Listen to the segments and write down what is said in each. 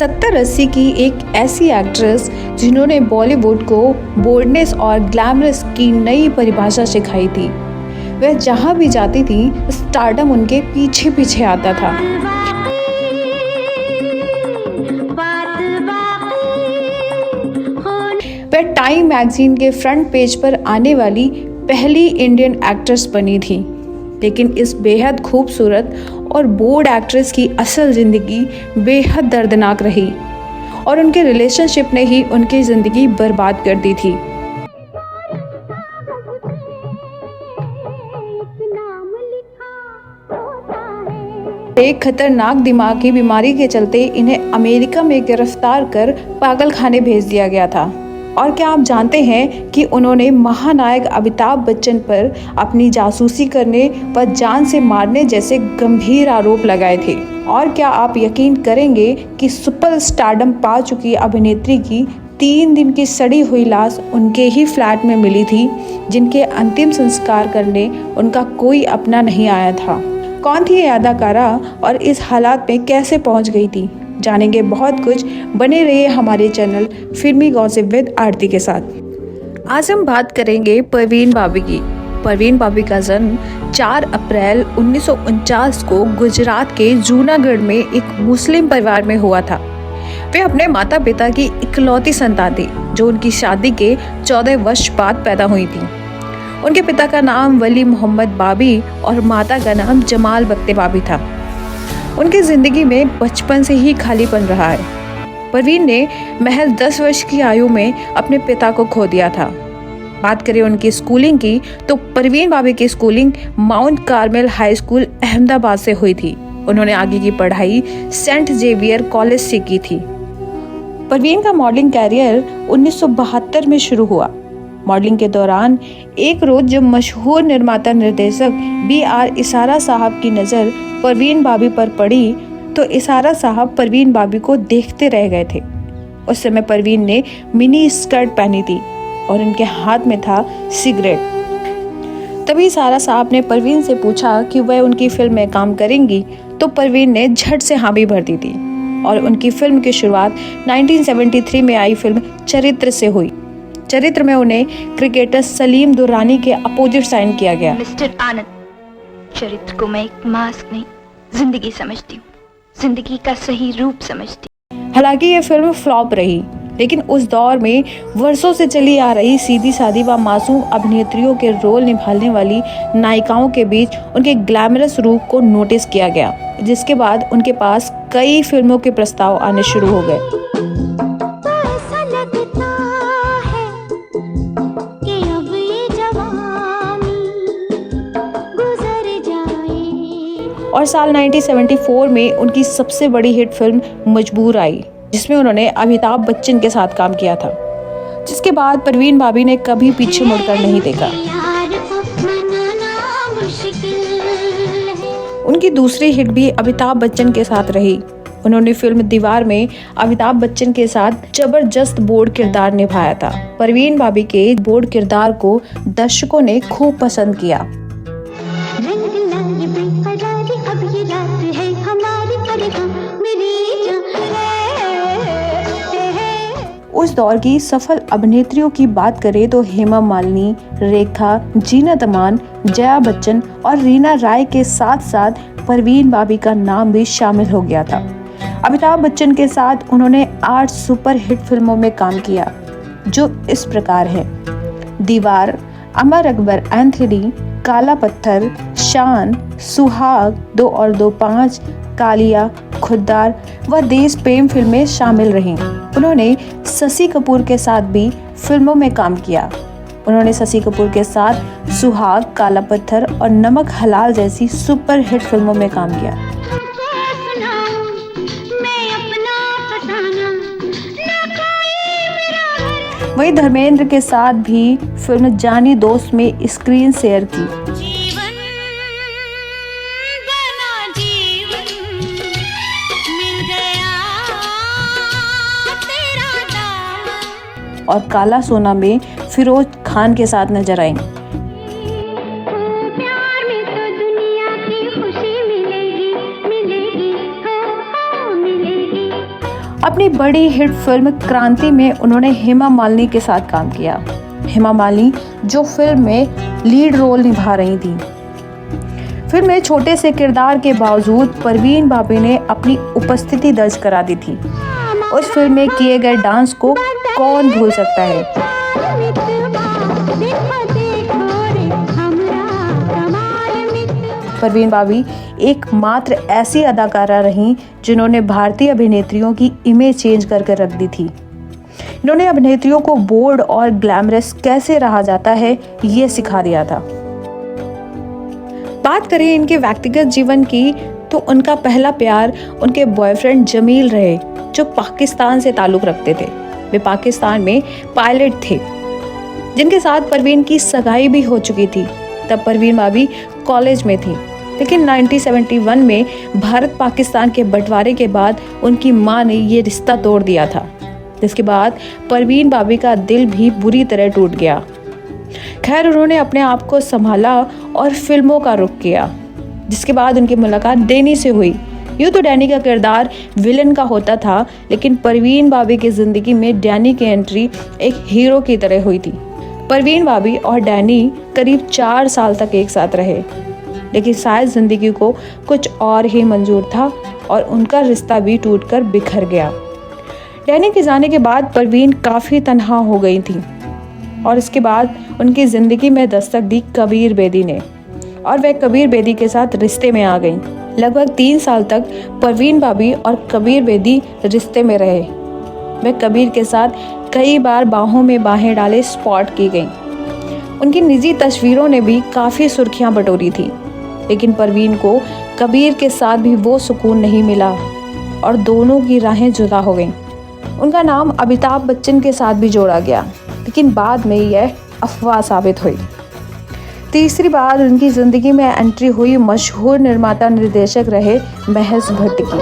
70-80 की एक ऐसी एक्ट्रेस जिन्होंने बॉलीवुड को बोल्डनेस और ग्लैमरस की नई परिभाषा सिखाई थी। वह जहाँ भी जाती थी स्टारडम उनके पीछे पीछे आता था। वह टाइम मैगजीन के फ्रंट पेज पर आने वाली पहली इंडियन एक्ट्रेस बनी थी। लेकिन इस बेहद खूबसूरत और बोल्ड एक्ट्रेस की असल ज़िंदगी बेहद दर्दनाक रही और उनके रिलेशनशिप ने ही उनकी ज़िंदगी बर्बाद कर दी थी। एक खतरनाक दिमागी बीमारी के चलते इन्हें अमेरिका में गिरफ्तार कर पागल खाने भेज दिया गया था। और क्या आप जानते हैं कि उन्होंने महानायक अमिताभ बच्चन पर अपनी जासूसी करने व जान से मारने जैसे गंभीर आरोप लगाए थे। और क्या आप यकीन करेंगे कि सुपर स्टारडम पा चुकी अभिनेत्री की 3 दिन की सड़ी हुई लाश उनके ही फ्लैट में मिली थी, जिनके अंतिम संस्कार करने उनका कोई अपना नहीं आया था। कौन थी ये अदाकारा और इस हालात में कैसे पहुंच गई थी? जानेंगे बहुत कुछ। बने रहिए हमारे चैनल फिल्मी गॉसिप विद आरती के साथ। आज हम बात करेंगे परवीन बाबी की। परवीन बाबी का जन्म 4 अप्रैल 1949 को गुजरात के जूनागढ़ में एक मुस्लिम परिवार में हुआ था। वे अपने माता पिता की इकलौती संतान थी, जो उनकी शादी के 14 वर्ष बाद पैदा हुई थी। उनके पिता का नाम वली मोहम्मद बाबी और माता का नाम जमाल बख्ते बाबी था। उनकी ज़िंदगी में बचपन से ही खालीपन रहा है। परवीन ने महज 10 वर्ष की आयु में अपने पिता को खो दिया था। बात करें उनकी स्कूलिंग की, तो परवीन बाबी की schooling mount Carmel high school Ahmedabad से हुई थी। उन्होंने आगे की पढ़ाई सेंट जेवियर कॉलेज से की थी। परवीन का मॉडलिंग कैरियर 1972 में शुरू हुआ। मॉडलिंग के दौरान एक रोज जब मशहूर निर्माता निर्देशक BR इसारा साहब की नज़र परवीन बाबी पर पड़ी, तो इसारा साहब परवीन बाबी को देखते रह गए थे। उस समय परवीन ने मिनी स्कर्ट पहनी थी और उनके हाथ में था सिगरेट। तभी इसारा साहब ने परवीन से पूछा कि वह उनकी फिल्म में काम करेंगी, तो परवीन ने झट से हाँ भी भर दी थी और उनकी फिल्म की शुरुआत 1973 में आई फिल्म चरित्र से हुई। चरित्र में उन्हें क्रिकेटर सलीम दुर्रानी के अपोजिट साइन किया गया। मिस्टर आनंद, चरित्र को मैं एक मास्क नहीं, जिंदगी समझती हूँ, जिंदगी का सही रूप समझती हूँ। हालांकि ये फिल्म फ्लॉप रही, लेकिन उस दौर में वर्षों से चली आ रही सीधी सादी व मासूम अभिनेत्रियों के रोल निभाने वाली नायिकाओं के बीच उनके ग्लैमरस रूप को नोटिस किया गया, जिसके बाद उनके पास कई फिल्मों के प्रस्ताव आने शुरू हो गए। और साल 1974 में उनकी सबसे बड़ी हिट फिल्म मजबूर आई, जिसमें उन्होंने अमिताभ बच्चन के साथ काम किया था, जिसके बाद परवीन बाबी ने कभी पीछे मुड़कर नहीं देखा। उनकी दूसरी हिट भी अमिताभ बच्चन के साथ रही। उन्होंने फिल्म दीवार में अमिताभ बच्चन के साथ जबरदस्त बोल्ड किरदार निभाया था। परवीन बाबी के बोल्ड किरदार को दर्शकों ने खूब पसंद किया। उस दौर की सफल अभिनेत्रियों की बात करें तो हेमा मालिनी, रेखा, जीनत अमान, जया बच्चन और रीना राय के साथ साथ परवीन बाबी का नाम भी शामिल हो गया था। अमिताभ बच्चन के साथ उन्होंने 8 सुपर हिट फिल्मों में काम किया, जो इस प्रकार है: दीवार, अमर अकबर एंथनी, काला पत्थर, शान, सुहाग, 2 और 2 5, कालिया, खुद्दार व देश प्रेम फिल्में शामिल रहीं। उन्होंने शशि कपूर के साथ भी फिल्मों में काम किया। उन्होंने शशि कपूर के साथ सुहाग, काला पत्थर और नमक हलाल जैसी सुपर हिट फिल्मों में काम किया। वहीं धर्मेंद्र के साथ भी फिल्म जानी दोस्त में स्क्रीन शेयर की। और काला सोना में फिरोज खान के साथ नजर आई। अपनी बड़ी हिट फिल्म क्रांति में उन्होंने हेमा मालिनी के साथ काम किया। हेमा मालिनी जो फिल्म में लीड रोल निभा रही थी। फिल्म में छोटे से किरदार के बावजूद परवीन बाबी ने अपनी उपस्थिति दर्ज करा दी थी। उस फिल्म में किए गए डांस को कौन भूल सकता है। परवीन बाबी एकमात्र ऐसी अदाकारा रहीं जिन्होंने भारतीय अभिनेत्रियों की इमेज चेंज करके रख दी थी। इन्होंने अभिनेत्रियों को बोल्ड और ग्लैमरस कैसे रहा जाता है ये सिखा दिया था। बात करें इनके व्यक्तिगत जीवन की तो उनका पहला प्यार उनके बॉयफ्रेंड जमील रहे, जो पाकिस्तान से ताल्लुक़ रखते थे। वे पाकिस्तान में पायलट थे, जिनके साथ परवीन की सगाई भी हो चुकी थी। तब परवीन बाबी कॉलेज में थी, लेकिन 1971 में भारत पाकिस्तान के बंटवारे के बाद उनकी मां ने ये रिश्ता तोड़ दिया था, जिसके बाद परवीन बाबी का दिल भी बुरी तरह टूट गया। खैर, उन्होंने अपने आप को संभाला और फिल्मों का रुख किया, जिसके बाद उनकी मुलाकात डैनी से हुई। यूँ तो डैनी का किरदार विलन का होता था, लेकिन परवीन बाबी की ज़िंदगी में डैनी की एंट्री एक हीरो की तरह हुई थी। परवीन बाबी और डैनी करीब 4 साल तक एक साथ रहे, लेकिन शायद ज़िंदगी को कुछ और ही मंजूर था और उनका रिश्ता भी टूटकर बिखर गया। डैनी के जाने के बाद परवीन काफ़ी तन्हा हो गई थी और इसके बाद उनकी ज़िंदगी में दस्तक दी कबीर बेदी ने, और वह कबीर बेदी के साथ रिश्ते में आ गई। लगभग 3 साल तक परवीन बाबी और कबीर बेदी रिश्ते में रहे। वह कबीर के साथ कई बार बाहों में बाहें डाले स्पॉट की गई। उनकी निजी तस्वीरों ने भी काफ़ी सुर्खियां बटोरी थी, लेकिन परवीन को कबीर के साथ भी वो सुकून नहीं मिला और दोनों की राहें जुदा हो गईं। उनका नाम अमिताभ बच्चन के साथ भी जोड़ा गया, लेकिन बाद में यह अफवाह साबित हुई। तीसरी बार उनकी ज़िंदगी में एंट्री हुई मशहूर निर्माता निर्देशक रहे महेश भट्ट की,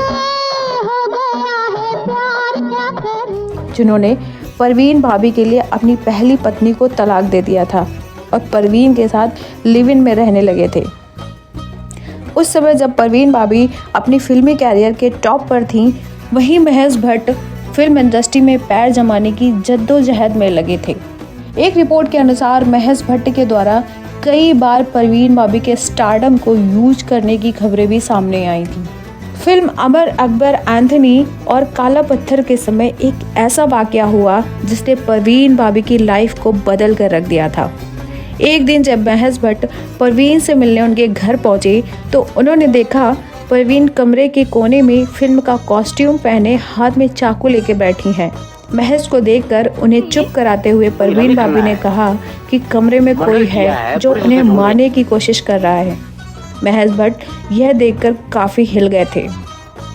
जिन्होंने परवीन भाभी के लिए अपनी पहली पत्नी को तलाक दे दिया था और परवीन के साथ लिव इन में रहने लगे थे। उस समय जब परवीन भाभी अपनी फिल्मी कैरियर के टॉप पर थीं, वहीं महेश भट्ट फिल्म इंडस्ट्री में पैर जमाने की जद्दोजहद में लगे थे। एक रिपोर्ट के अनुसार महेश भट्ट के द्वारा कई बार परवीन भाभी के स्टारडम को यूज करने की खबरें भी सामने आई थीं। फिल्म अमर अकबर एंथनी और काला पत्थर के समय एक ऐसा वाकया हुआ जिसने परवीन भाभी की लाइफ को बदल कर रख दिया था। एक दिन जब महेश भट्ट परवीन से मिलने उनके घर पहुंचे तो उन्होंने देखा परवीन कमरे के कोने में फिल्म का कॉस्ट्यूम पहने हाथ में चाकू लेके बैठी हैं। महेश को देखकर उन्हें चुप कराते हुए परवीन भाभी ने कहा कि कमरे में कोई है जो उन्हें मारने की कोशिश कर रहा है। महेश भट्ट यह देखकर काफ़ी हिल गए थे।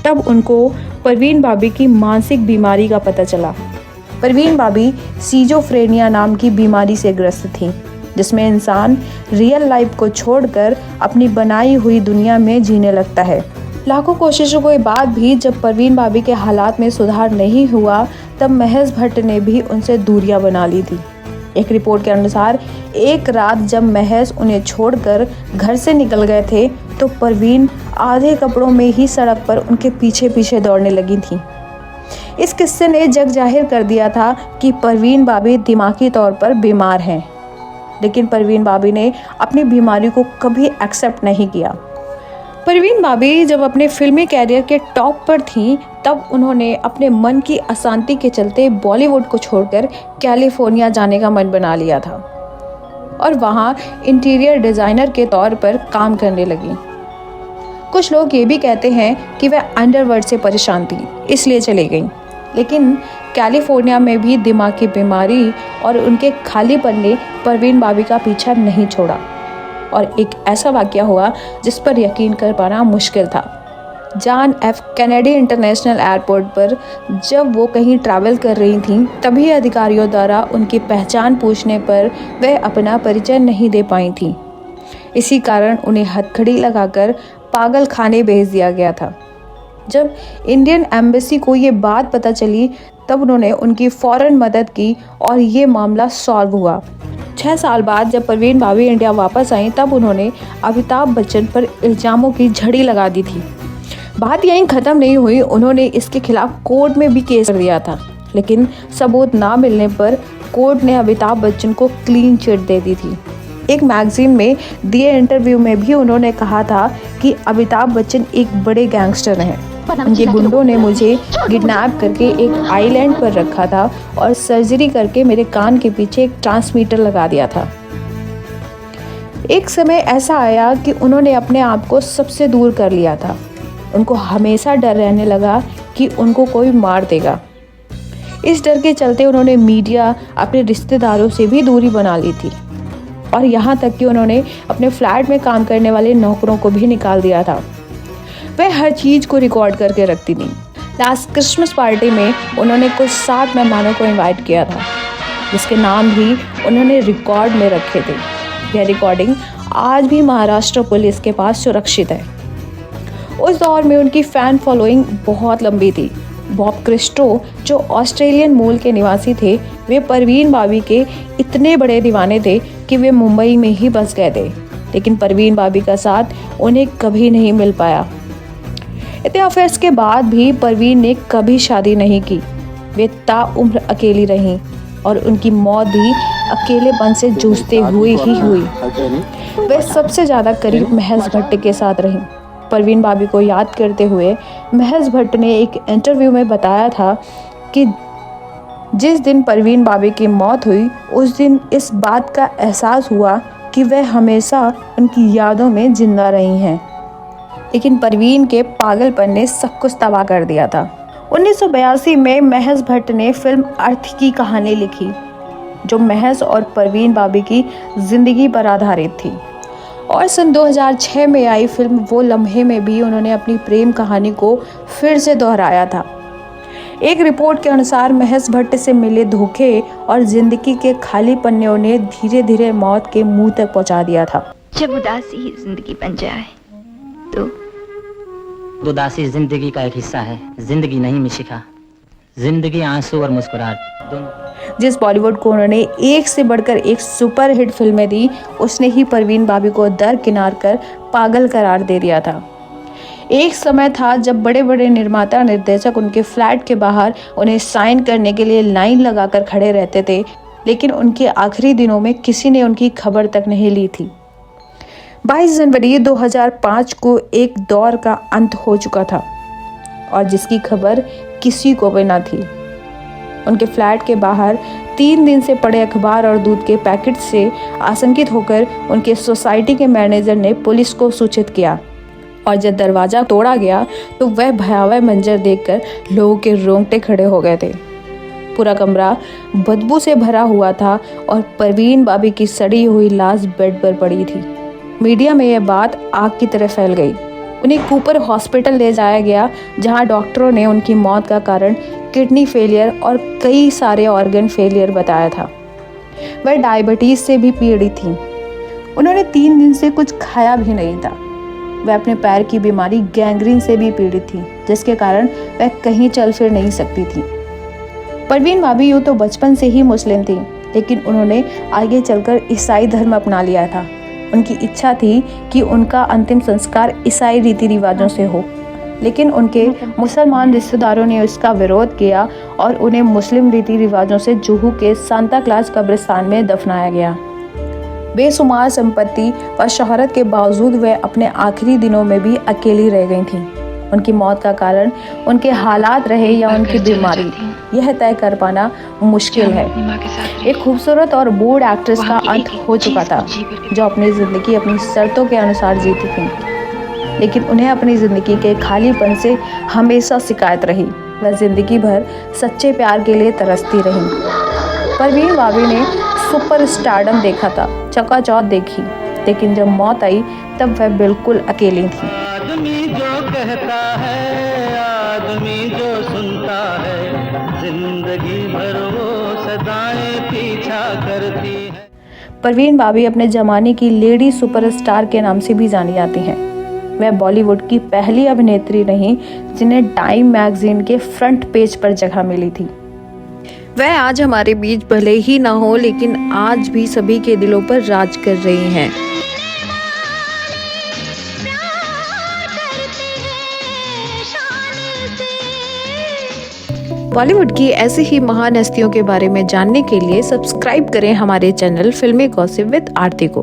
तब उनको परवीन भाभी की मानसिक बीमारी का पता चला। परवीन भाभी सीजोफ्रेनिया नाम की बीमारी से ग्रस्त थीं, जिसमें इंसान रियल लाइफ को छोड़कर अपनी बनाई हुई दुनिया में जीने लगता है। लाखों कोशिशों के बाद भी जब परवीन भाभी के हालात में सुधार नहीं हुआ, तब महेश भट्ट ने भी उनसे दूरियां बना ली थी। एक रिपोर्ट के अनुसार एक रात जब महेश उन्हें छोड़कर घर से निकल गए थे तो परवीन आधे कपड़ों में ही सड़क पर उनके पीछे पीछे दौड़ने लगी थी। इस किस्से ने जग जाहिर कर दिया था कि परवीन भाभी दिमागी तौर पर बीमार हैं, लेकिन परवीन भाभी ने अपनी बीमारी को कभी एक्सेप्ट नहीं किया। परवीन भाभी जब अपने फिल्मी कैरियर के टॉप पर थीं, तब उन्होंने अपने मन की अशांति के चलते बॉलीवुड को छोड़कर कैलिफोर्निया जाने का मन बना लिया था और वहां इंटीरियर डिज़ाइनर के तौर पर काम करने लगी। कुछ लोग ये भी कहते हैं कि वह अंडरवर्ल्ड से परेशान थी, इसलिए चली गई। लेकिन कैलिफोर्निया में भी दिमाग की बीमारी और उनके खालीपन ने परवीन भाभी का पीछा नहीं छोड़ा और एक ऐसा वाकया हुआ जिस पर यकीन कर पाना मुश्किल था। John F Kennedy international airport पर जब वो कहीं ट्रैवल कर रही थीं, तभी अधिकारियों द्वारा उनकी पहचान पूछने पर वह अपना परिचय नहीं दे पाई थीं। इसी कारण उन्हें हथकड़ी लगाकर पागल खाने भेज दिया गया था। जब इंडियन एम्बेसी को ये बात पता चली, तब उन्होंने उनकी फ़ौरन मदद की और ये मामला सॉल्व हुआ। 6 साल बाद जब परवीन भाभी इंडिया वापस आई, तब उन्होंने अमिताभ बच्चन पर इल्ज़ामों की झड़ी लगा दी थी। बात यहीं ख़त्म नहीं हुई, उन्होंने इसके खिलाफ कोर्ट में भी केस कर दिया था, लेकिन सबूत ना मिलने पर कोर्ट ने अमिताभ बच्चन को क्लीन चिट दे दी थी। एक मैगजीन में दिए इंटरव्यू में भी उन्होंने कहा था कि अमिताभ बच्चन एक बड़े गैंगस्टर हैं। उनके गुंडों ने मुझे किडनैप करके एक आइलैंड पर रखा था और सर्जरी करके मेरे कान के पीछे एक ट्रांसमीटर लगा दिया था। एक समय ऐसा आया कि उन्होंने अपने आप को सबसे दूर कर लिया था। उनको हमेशा डर रहने लगा कि उनको कोई मार देगा। इस डर के चलते उन्होंने मीडिया, अपने रिश्तेदारों से भी दूरी बना ली थी और यहाँ तक कि उन्होंने अपने फ्लैट में काम करने वाले नौकरों को भी निकाल दिया था। वह हर चीज़ को रिकॉर्ड करके रखती थी। लास्ट क्रिसमस पार्टी में उन्होंने कुछ 7 मेहमानों को इनवाइट किया था, जिसके नाम भी उन्होंने रिकॉर्ड में रखे थे। यह रिकॉर्डिंग आज भी महाराष्ट्र पुलिस के पास सुरक्षित है। उस दौर में उनकी फ़ैन फॉलोइंग बहुत लंबी थी। बॉब क्रिस्टो, जो ऑस्ट्रेलियन मूल के निवासी थे, वे परवीन बाबी के इतने बड़े दीवाने थे कि वे मुंबई में ही बस गए थे, लेकिन परवीन बाबी का साथ उन्हें कभी नहीं मिल पाया। इतने अफेयर्स के बाद भी परवीन ने कभी शादी नहीं की। वे ताउम्र अकेली रहीं और उनकी मौत भी अकेलेपन से जूझते हुए ही हुई। वे सबसे ज़्यादा करीब महज भट्ट के साथ रहीं। परवीन बाबी को याद करते हुए महज भट्ट ने एक इंटरव्यू में बताया था कि जिस दिन परवीन बाबी की मौत हुई, उस दिन इस बात का एहसास हुआ कि वह हमेशा उनकी यादों में जिंदा रही हैं। लेकिन परवीन के पागलपन ने सब कुछ तबाह कर दिया था। 1982 में महज भट्ट ने फिल्म अर्थ की कहानी लिखी, जो महज और परवीन बाबी की ज़िंदगी पर आधारित थी। और सन 2006 में आई फिल्म वो लम्हे में भी उन्होंने अपनी प्रेम कहानी को फिर से दोहराया था। एक रिपोर्ट के अनुसार महज भट्ट से मिले धोखे और जिंदगी के खालीपन ने उन्हें धीरे धीरे मौत के मुंह तक पहुंचा दिया था। जब उदासी ही जिंदगी बन जाए तो उदासी जिंदगी का एक हिस्सा है, जिंदगी नहीं मिशिका। जिंदगी आंसू और मुस्कुराहट दोनों। जिस बॉलीवुड को उन्होंने एक से बढ़कर एक सुपरहिट फिल्में दी, उसने ही परवीन बाबी को दरकिनार कर पागल करार दे दिया था। एक समय था जब बड़े बड़े निर्माता निर्देशक उनके फ्लैट के बाहर उन्हें साइन करने के लिए लाइन लगाकर खड़े रहते थे, लेकिन उनके आखिरी दिनों में किसी ने उनकी खबर तक नहीं ली थी। 22 जनवरी 2005 को एक दौर का अंत हो चुका था और जिसकी खबर किसी को भी न थी। उनके फ्लैट के बाहर 3 दिन से पड़े अखबार और दूध के पैकेट से आशंकित होकर उनके सोसाइटी के मैनेजर ने पुलिस को सूचित किया और जब दरवाज़ा तोड़ा गया तो वह भयावह मंजर देखकर लोगों के रोंगटे खड़े हो गए थे। पूरा कमरा बदबू से भरा हुआ था और परवीन बाबी की सड़ी हुई लाश बेड पर पड़ी थी। मीडिया में यह बात आग की तरह फैल गई। उन्हें कूपर हॉस्पिटल ले जाया गया, जहां डॉक्टरों ने उनकी मौत का कारण किडनी फेलियर और कई सारे ऑर्गन फेलियर बताया था। वह डायबिटीज़ से भी पीड़ित थी। उन्होंने 3 दिन से कुछ खाया भी नहीं था। वह अपने पैर की बीमारी गैंग्रीन से भी पीड़ित थी, जिसके कारण वह कहीं चल फिर नहीं सकती थी। परवीन बाबी यूँ तो बचपन से ही मुस्लिम थी, लेकिन उन्होंने आगे चलकर ईसाई धर्म अपना लिया था। उनकी इच्छा थी कि उनका अंतिम संस्कार ईसाई रीति रिवाजों से हो, लेकिन उनके मुसलमान रिश्तेदारों ने इसका विरोध किया और उन्हें मुस्लिम रीति रिवाजों से जुहू के सांता क्लाज कब्रिस्तान में दफनाया गया। बेशुमार संपत्ति व शोहरत के बावजूद वह अपने आखिरी दिनों में भी अकेली रह गई थीं। उनकी मौत का कारण उनके हालात रहे या उनकी बीमारी, यह तय कर पाना मुश्किल है। एक खूबसूरत और बोल्ड एक्ट्रेस का अंत हो चुका था, जो अपनी ज़िंदगी अपनी शर्तों के अनुसार जीती थी, लेकिन उन्हें अपनी ज़िंदगी के खालीपन से हमेशा शिकायत रही। वह ज़िंदगी भर सच्चे प्यार के लिए तरसती रही। परवीन बाबी ने सुपर स्टारडम देखा था, चकाचौंध देखी, लेकिन जब मौत आई तब वह बिल्कुल अकेली थी। आदमी जो कहता है, आदमी जो सुनता है, जिंदगी भर वो सदाएं पीछा करती है। परवीन बाबी अपने ज़माने की लेडी सुपरस्टार के नाम से भी जानी जाती हैं। वह बॉलीवुड की पहली अभिनेत्री रहीं जिन्हें टाइम मैगजीन के फ्रंट पेज पर जगह मिली थी। वह आज हमारे बीच भले ही ना हो, लेकिन आज भी सभी के दिलों पर राज कर रही हैं। बॉलीवुड की ऐसी ही महान हस्तियों के बारे में जानने के लिए सब्सक्राइब करें हमारे चैनल फिल्मी गॉसिप विद आरती को।